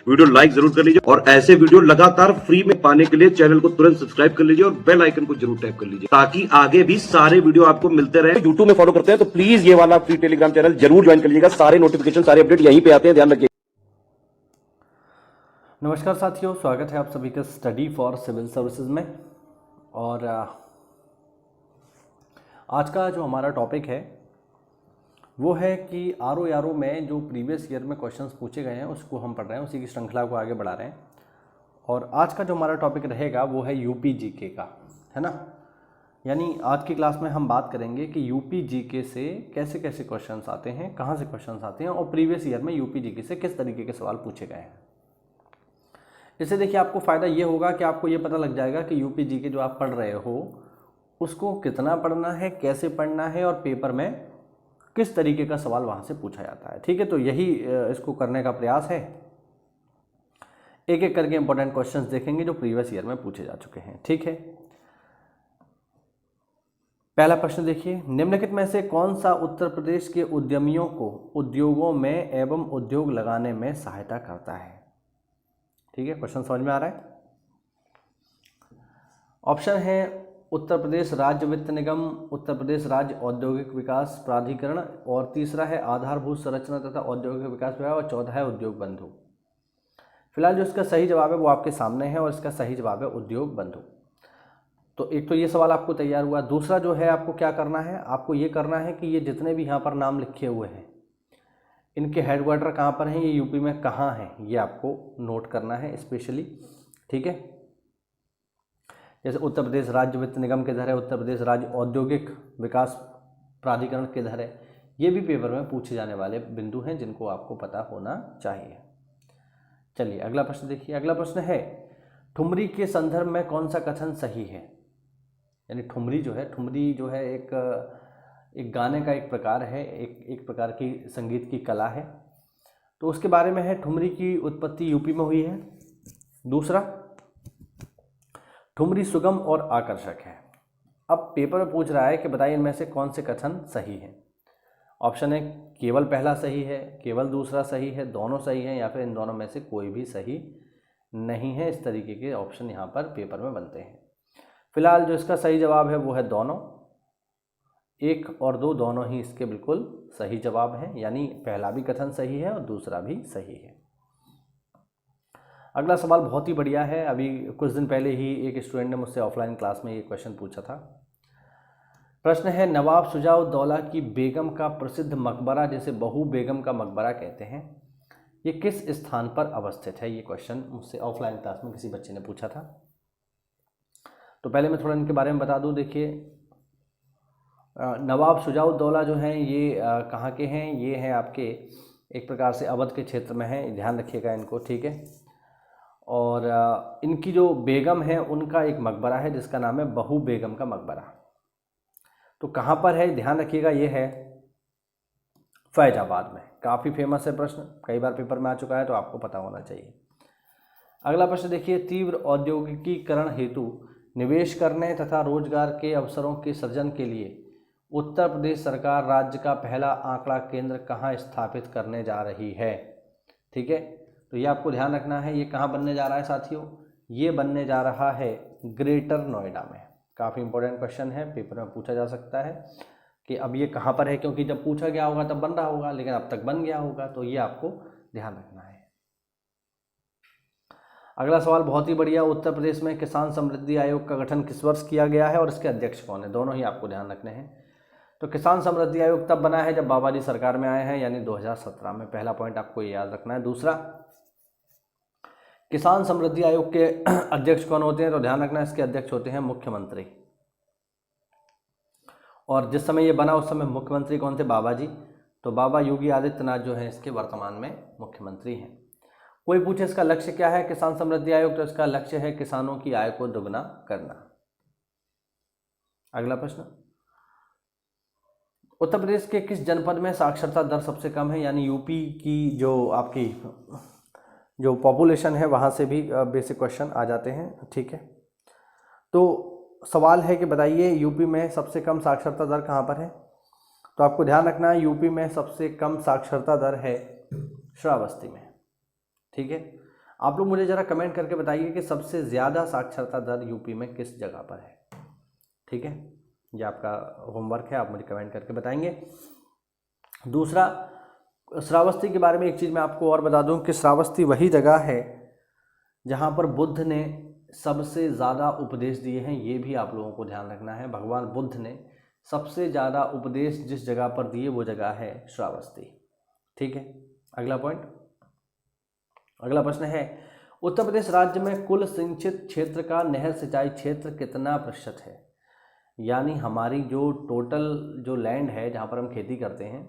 Video like जरूर कर लीजिए और ऐसे वीडियो लगातार फ्री में पाने के लिए चैनल को तुरंत सब्सक्राइब कर लीजिए और बेल आइकन को जरूर टैप कर लीजिए ताकि आगे भी सारे वीडियो आपको मिलते रहे। यूट्यूब में फॉलो करते हैं तो प्लीज ये वाला फ्री टेलीग्राम चैनल जरूर ज्वाइन कर लीजिएगा। सारे नोटिफिकेशन सारे अपडेट यहीं पे आते हैं, ध्यान रखिए। नमस्कार साथियों, स्वागत है आप सभी का स्टडी फॉर सिविल सर्विसेज में। और आज का जो हमारा टॉपिक है वो है कि आरओ में जो प्रीवियस ईयर में क्वेश्चंस पूछे गए हैं उसको हम पढ़ रहे हैं, उसी की श्रृंखला को आगे बढ़ा रहे हैं। और आज का जो हमारा टॉपिक रहेगा वो है यूपी जीके का, है ना। यानी आज की क्लास में हम बात करेंगे कि यूपी जीके से कैसे कैसे क्वेश्चंस आते हैं, कहाँ से क्वेश्चंस आते हैं और प्रीवियस ईयर में यूपी जीके से किस तरीके के सवाल पूछे गए हैं। इससे देखिए आपको फ़ायदा ये होगा कि आपको ये पता लग जाएगा कि यूपी जीके जो आप पढ़ रहे हो उसको कितना पढ़ना है, कैसे पढ़ना है और पेपर में किस तरीके का सवाल वहाँ से पूछा जाता है। ठीक है, तो यही इसको करने का प्रयास है। एक एक करके इंपॉर्टेंट क्वेश्चंस देखेंगे जो प्रीवियस ईयर में पूछे जा चुके हैं। ठीक है, पहला प्रश्न देखिए, निम्नलिखित में से कौन सा उत्तर प्रदेश के उद्यमियों को उद्योगों में एवं उद्योग लगाने में सहायता करता है। ठीक है, क्वेश्चन समझ में आ रहा है। ऑप्शन है उत्तर प्रदेश राज्य वित्त निगम, उत्तर प्रदेश राज्य औद्योगिक विकास प्राधिकरण, और तीसरा है आधारभूत संरचना तथा औद्योगिक विकास विभाग, और चौथा है उद्योग बंधु। फिलहाल जो इसका सही जवाब है वो आपके सामने है और इसका सही जवाब है उद्योग बंधु। तो एक तो ये सवाल आपको तैयार हुआ। दूसरा जो है आपको क्या करना है, आपको ये करना है कि ये जितने भी यहाँ पर नाम लिखे हुए हैं इनके हेडक्वार्टर कहाँ पर हैं, ये यूपी में कहाँ हैं, ये आपको नोट करना है स्पेशली। ठीक है, जैसे उत्तर प्रदेश राज्य वित्त निगम किधर है, उत्तर प्रदेश राज्य औद्योगिक विकास प्राधिकरण किधर है, ये भी पेपर में पूछे जाने वाले बिंदु हैं जिनको आपको पता होना चाहिए। चलिए अगला प्रश्न देखिए। अगला प्रश्न है, ठुमरी के संदर्भ में कौन सा कथन सही है। यानी ठुमरी जो है एक गाने का एक प्रकार है, एक प्रकार की संगीत की कला है। तो उसके बारे में है, ठुमरी की उत्पत्ति यूपी में हुई है। दूसरा, ठुमरी सुगम और आकर्षक है। अब पेपर में पूछ रहा है कि बताइए इनमें से कौन से कथन सही है। ऑप्शन है केवल पहला सही है, केवल दूसरा सही है, दोनों सही हैं, या फिर इन दोनों में से कोई भी सही नहीं है। इस तरीके के ऑप्शन यहाँ पर पेपर में बनते हैं। फिलहाल जो इसका सही जवाब है वो है दोनों, 1 और 2 दोनों ही इसके बिल्कुल सही जवाब हैं। यानी पहला भी कथन सही है और दूसरा भी सही है। अगला सवाल बहुत ही बढ़िया है। अभी कुछ दिन पहले ही एक स्टूडेंट ने मुझसे ऑफलाइन क्लास में ये क्वेश्चन पूछा था। प्रश्न है, नवाब शुजाउद्दौला की बेगम का प्रसिद्ध मकबरा जिसे बहू बेगम का मकबरा कहते हैं, ये किस स्थान पर अवस्थित है। ये क्वेश्चन मुझसे ऑफलाइन क्लास में किसी बच्चे ने पूछा था। तो पहले मैं थोड़ा इनके बारे में बता दूं। देखिए, नवाब शुजाउद्दौला जो हैं ये कहाँ के हैं, ये हैं आपके एक प्रकार से अवध के क्षेत्र में हैं, ध्यान रखिएगा इनको। ठीक है, और इनकी जो बेगम है उनका एक मकबरा है जिसका नाम है बहू बेगम का मकबरा। तो कहाँ पर है ध्यान रखिएगा, ये है फैजाबाद में। काफ़ी फेमस है प्रश्न, कई बार पेपर में आ चुका है तो आपको पता होना चाहिए। अगला प्रश्न देखिए, तीव्र औद्योगिकीकरण हेतु निवेश करने तथा रोजगार के अवसरों के सृजन के लिए उत्तर प्रदेश सरकार राज्य का पहला आंकड़ा केंद्र कहाँ स्थापित करने जा रही है। ठीक है, तो ये आपको ध्यान रखना है। ये कहाँ बनने जा रहा है साथियों, ये बनने जा रहा है ग्रेटर नोएडा में। काफ़ी इंपॉर्टेंट क्वेश्चन है, पेपर में पूछा जा सकता है कि अब ये कहाँ पर है, क्योंकि जब पूछा गया होगा तब बन रहा होगा, लेकिन अब तक बन गया होगा, तो ये आपको ध्यान रखना है। अगला सवाल बहुत ही बढ़िया, उत्तर प्रदेश में किसान समृद्धि आयोग का गठन किस वर्ष किया गया है और इसके अध्यक्ष कौन है। दोनों ही आपको ध्यान रखने हैं। तो किसान समृद्धि आयोग तब बना है जब बाबा जी सरकार में आए हैं, यानी 2017 में। पहला पॉइंट आपको ये याद रखना है। दूसरा, किसान समृद्धि आयोग के अध्यक्ष कौन होते हैं, तो ध्यान रखना इसके अध्यक्ष होते हैं मुख्यमंत्री। और जिस समय ये बना उस समय मुख्यमंत्री कौन थे, बाबा जी। तो बाबा योगी आदित्यनाथ जो है इसके वर्तमान में मुख्यमंत्री हैं। कोई पूछे इसका लक्ष्य क्या है किसान समृद्धि आयोग, तो इसका लक्ष्य है किसानों की आय को दुगना करना। अगला प्रश्न, उत्तर प्रदेश के किस जनपद में साक्षरता दर सबसे कम है। यानी यूपी की जो आपकी जो पॉपुलेशन है वहाँ से भी बेसिक क्वेश्चन आ जाते हैं। ठीक है, तो सवाल है कि बताइए यूपी में सबसे कम साक्षरता दर कहाँ पर है। तो आपको ध्यान रखना है यूपी में सबसे कम साक्षरता दर है श्रावस्ती में। ठीक है, आप लोग मुझे ज़रा कमेंट करके बताइए कि सबसे ज़्यादा साक्षरता दर यूपी में किस जगह पर है। ठीक है, ये आपका होमवर्क है, आप मुझे कमेंट करके बताएंगे। दूसरा, श्रावस्ती के बारे में एक चीज़ मैं आपको और बता दूं कि श्रावस्ती वही जगह है जहाँ पर बुद्ध ने सबसे ज़्यादा उपदेश दिए हैं। ये भी आप लोगों को ध्यान रखना है, भगवान बुद्ध ने सबसे ज़्यादा उपदेश जिस जगह पर दिए वो जगह है श्रावस्ती। ठीक है, अगला पॉइंट, अगला प्रश्न है, उत्तर प्रदेश राज्य में कुल सिंचित क्षेत्र का नहर सिंचाई क्षेत्र कितना प्रतिशत है? यानी हमारी जो टोटल जो लैंड है जहाँ पर हम खेती करते हैं,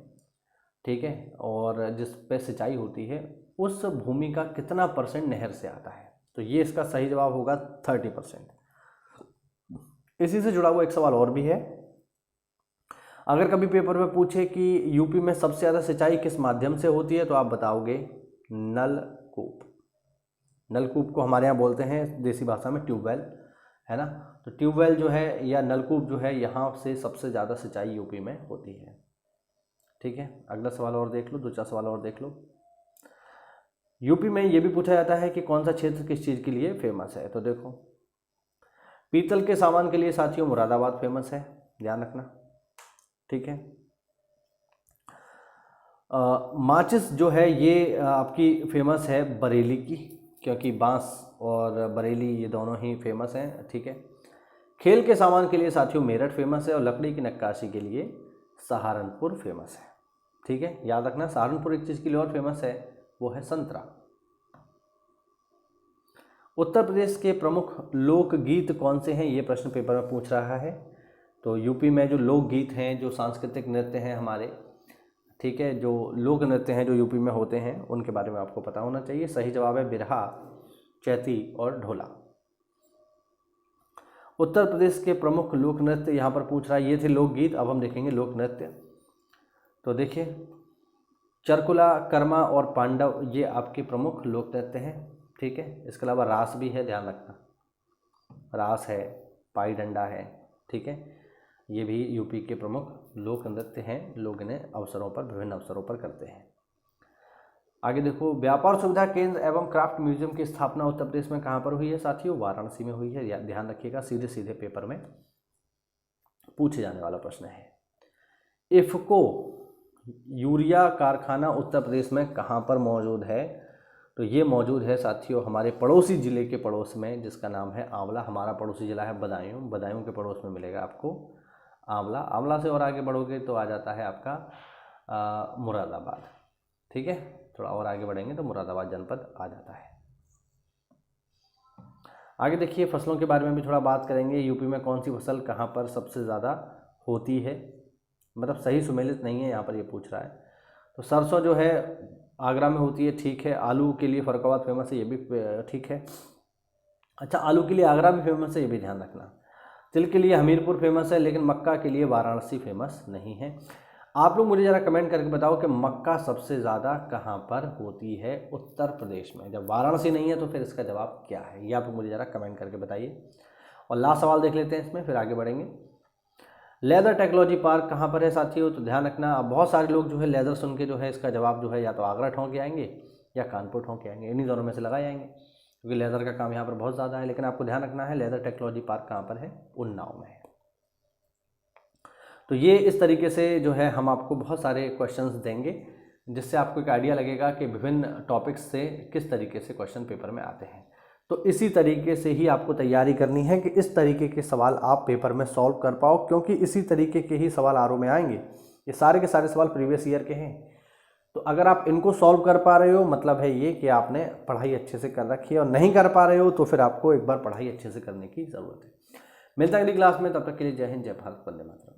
ठीक है, और जिस पे सिंचाई होती है उस भूमि का कितना परसेंट नहर से आता है? तो ये इसका सही जवाब होगा 30%। इसी से जुड़ा हुआ एक सवाल और भी है, अगर कभी पेपर में पूछे कि यूपी में सबसे ज़्यादा सिंचाई किस माध्यम से होती है तो आप बताओगे नलकूप। नलकूप को हमारे यहाँ बोलते हैं देसी भाषा में ट्यूबवेल, है ना। तो ट्यूबवेल जो है या नलकूप जो है यहाँ से सबसे ज़्यादा सिंचाई यूपी में होती है। ठीक है, अगला सवाल और देख लो, दूसरा सवाल और देख लो। यूपी में ये भी पूछा जाता है कि कौन सा क्षेत्र किस चीज़ के लिए फेमस है। तो देखो, पीतल के सामान के लिए साथियों मुरादाबाद फेमस है, ध्यान रखना। ठीक है, माचिस जो है ये आपकी फेमस है बरेली की, क्योंकि बांस और बरेली ये दोनों ही फेमस हैं। ठीक है, खेल के सामान के लिए साथियों मेरठ फेमस है, और लकड़ी की नक्काशी के लिए सहारनपुर फेमस है। ठीक है, याद रखना, सहारनपुर एक चीज़ के लिए और फेमस है, वो है संतरा। उत्तर प्रदेश के प्रमुख लोकगीत कौन से हैं, ये प्रश्न पेपर में पूछ रहा है। तो यूपी में जो लोकगीत हैं, जो सांस्कृतिक नृत्य हैं हमारे, ठीक है, जो लोक नृत्य हैं जो यूपी में होते हैं, उनके बारे में आपको पता होना चाहिए। सही जवाब है बिरहा, चैती और ढोला। उत्तर प्रदेश के प्रमुख लोक नृत्य यहाँ पर पूछ रहा है, ये थे लोकगीत। अब हम देखेंगे लोक नृत्य। तो देखिए, चरकुला, कर्मा और पांडव ये आपके प्रमुख लोक नृत्य हैं। ठीक है, इसके अलावा रास भी है, ध्यान रखना, रास है, पाई डंडा है। ठीक है, ये भी यूपी के प्रमुख लोक नृत्य हैं, लोग इन्हें अवसरों पर, विभिन्न अवसरों पर करते हैं। आगे देखो, व्यापार सुविधा केंद्र एवं क्राफ्ट म्यूजियम की स्थापना उत्तर प्रदेश में कहाँ पर हुई है साथियों? वाराणसी में हुई है, ध्यान रखिएगा, सीधे सीधे पेपर में पूछे जाने वाला प्रश्न है। इफ्को यूरिया कारखाना उत्तर प्रदेश में कहाँ पर मौजूद है? तो ये मौजूद है साथियों हमारे पड़ोसी ज़िले के पड़ोस में, जिसका नाम है आंवला। हमारा पड़ोसी ज़िला है बदायूं, बदायूं के पड़ोस में मिलेगा आपको आंवला। आंवला से और आगे बढ़ोगे तो आ जाता है आपका मुरादाबाद। ठीक है, थोड़ा और आगे बढ़ेंगे तो मुरादाबाद जनपद आ जाता है। आगे देखिए, फसलों के बारे में भी थोड़ा बात करेंगे। यूपी में कौन सी फसल कहाँ पर सबसे ज़्यादा होती है? मतलब सही सुमेलित नहीं है यहाँ पर, ये पूछ रहा है। तो सरसों जो है आगरा में होती है, ठीक है। आलू के लिए फर्रुखाबाद फेमस है, ये भी ठीक है। अच्छा, आलू के लिए आगरा भी फेमस है, ये भी ध्यान रखना। तिल के लिए हमीरपुर फेमस है, लेकिन मक्का के लिए वाराणसी फेमस नहीं है। आप लोग मुझे ज़रा कमेंट करके बताओ कि मक्का सबसे ज़्यादा कहाँ पर होती है उत्तर प्रदेश में? जब वाराणसी नहीं है तो फिर इसका जवाब क्या है, ये आप लोग मुझे ज़रा कमेंट करके बताइए। और लास्ट सवाल देख लेते हैं इसमें, फिर आगे बढ़ेंगे। लेदर टेक्नोलॉजी पार्क कहाँ पर है साथियों? तो ध्यान रखना, अब बहुत सारे लोग जो है लेदर सुन के जो है इसका जवाब जो है या तो आगरा ठोंक के आएंगे या कानपुर ठोंक के आएंगे, इन्हीं दोनों में से लगा जाएंगे, क्योंकि लेदर का काम यहाँ पर बहुत ज़्यादा है। लेकिन आपको ध्यान रखना है लेदर टेक्नोलॉजी पार्क कहाँ पर है? उन्नाव में है। तो ये इस तरीके से जो है हम आपको बहुत सारे क्वेश्चंस देंगे, जिससे आपको एक आइडिया लगेगा कि विभिन्न टॉपिक्स से किस तरीके से क्वेश्चन पेपर में आते हैं। तो इसी तरीके से ही आपको तैयारी करनी है कि इस तरीके के सवाल आप पेपर में सॉल्व कर पाओ, क्योंकि इसी तरीके के ही सवाल आरओ में आएंगे। ये सारे के सारे सवाल प्रीवियस ईयर के हैं। तो अगर आप इनको सॉल्व कर पा रहे हो, मतलब है ये कि आपने पढ़ाई अच्छे से कर रखी है, और नहीं कर पा रहे हो तो फिर आपको एक बार पढ़ाई अच्छे से करने की ज़रूरत है। मिलता है अगली क्लास में, तब तक के लिए जय हिंद, जय भारत, वंदे मातरम।